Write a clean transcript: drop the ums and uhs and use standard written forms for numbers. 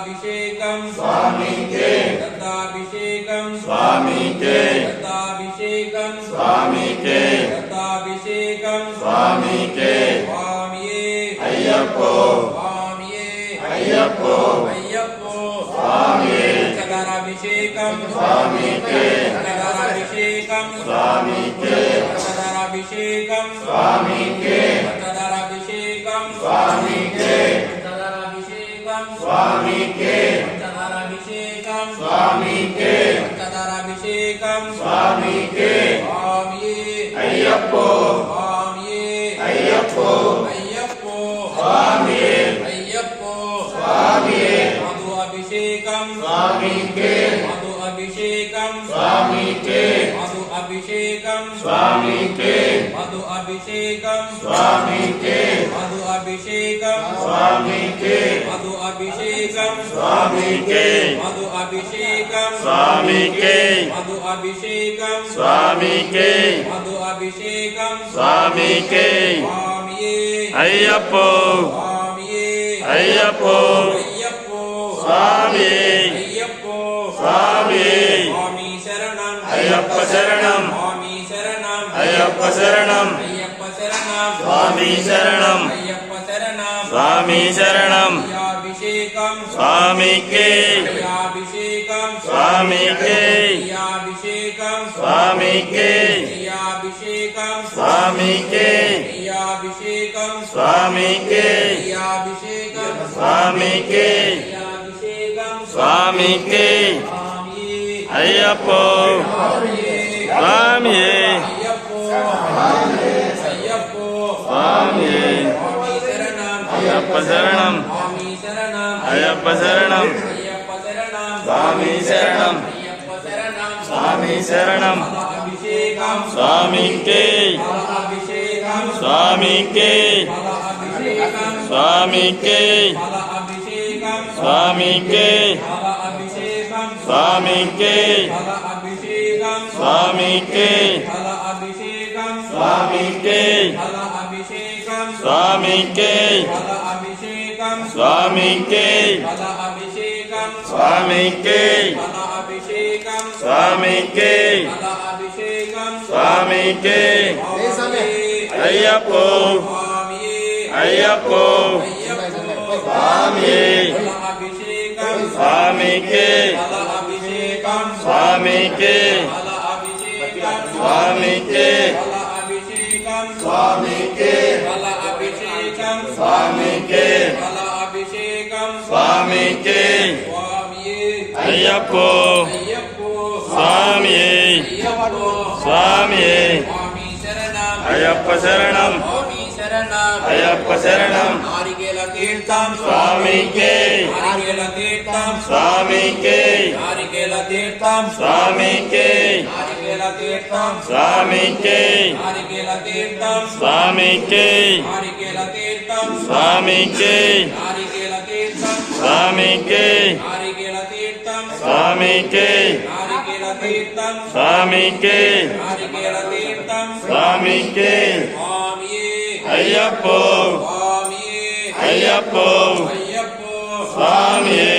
दत्ताभिषेकं स्वामीके दत्ताभिषेकं स्वामीके दत्ताभिषेकं स्वामीके दत्ताभिषेकं स्वामीके स्वामिये अय्यप्पो स्वामिये अय्यप्पो अय्यप्पो स्वामिये दत्ताभिषेकं स्वामीके दत्ताभिषेकं स्वामीके दत्ताभिषेकं स्वामीके दत्ताभिषेकं स्वामीके दत्ताभिषेकं स्वामीके दत्ताभिषेकं स्वामीके दत्ताभिषेकं स्वामीके स्वामिये अय्यप्पो स्वामिये अय्यप्पो अय्यप्पो स्वामिये अय्यप्पो स्वामिये मधु अभिषेकं स्वामीके मधु अभिषेकं स्वामीके मधु अभिषेकं स्वामीके मधु अभिषेकं स्वामीके मधु अभिषेकं स्वामीके मधु अभिषेकं स्वामीके मधु अभिषेकं स्वामीके मधु अभिषेकं स्वामीके मधु अभिषेकं स्वामीके स्वामिये अय्यप्पो स्वामिये अय्यप्पो अय्यप्पो स्वामिये अय्यप्पो स्वामिये स्वामी शरणं अय्यप्प शरणं स्वामी शरणं अय्यप्प शरणं अय्यप्प शरणं स्वामी शरणं अय्यप्प शरणं स्वामी शरणं अभिषेकं स्वामीके अभिषेकं स्वामीके अभिषेकं स्वामीके अभिषेकं स्वामीके अभिषेकं स्वामीके अभिषेकं स्वामीके अभिषेकं स्वामीके स्वामिये अय्यप्पो स्वामिये अय्यप्पो अय्यप्पो स्वामिये स्वामी शरणं अय्यप्प शरणं स्वामी शरणं अय्यप्प शरणं अय्यप्प शरणं स्वामी शरणं अय्यप्प शरणं स्वामी शरणं अभिषेकं स्वामीके अभिषेकं स्वामीके अभिषेकं स्वामीके अभिषेकं स्वामीके अभिषेकं स्वामीके अभिषेकं स्वामीके अभिषेकं स्वामीके अभिषेकं स्वामीके अभिषेकं स्वामीके अभिषेकं स्वामीके अभिषेकं स्वामीके अभिषेकं स्वामीके अय्यप्पो स्वामिये अय्यप्पो स्वामिये अभिषेकं स्वामीके अभिषेकं स्वामीके अभिषेकं स्वामीके अभिषेकं स्वामीके अभिषेकं स्वामीके अभिषेकं स्वामीके स्वामिये अय्यप्पो अय्यप्पो स्वामिये अय्यप्पो स्वामिये स्वामी शरणं अय्यप्प शरणं स्वामी शरणं अय्यप्प शरणं नारिकेल तीर्थं स्वामीके नारिकेल तीर्थं स्वामीके नारिकेल तीर्थं स्वामीके नारिकेल तीर्थं स्वामीके नारिकेल तीर्थं स्वामीके नारिकेल तीर्थं स्वामीके नारिकेल तीर्थं स्वामीके नारिकेल तीर्थं स्वामीके नारिकेल तीर्थं स्वामीके नारिकेल तीर्थं स्वामीके स्वामिये अय्यप्पो स्वामिये अय्यप्पो अय्यप्पो स्वामिये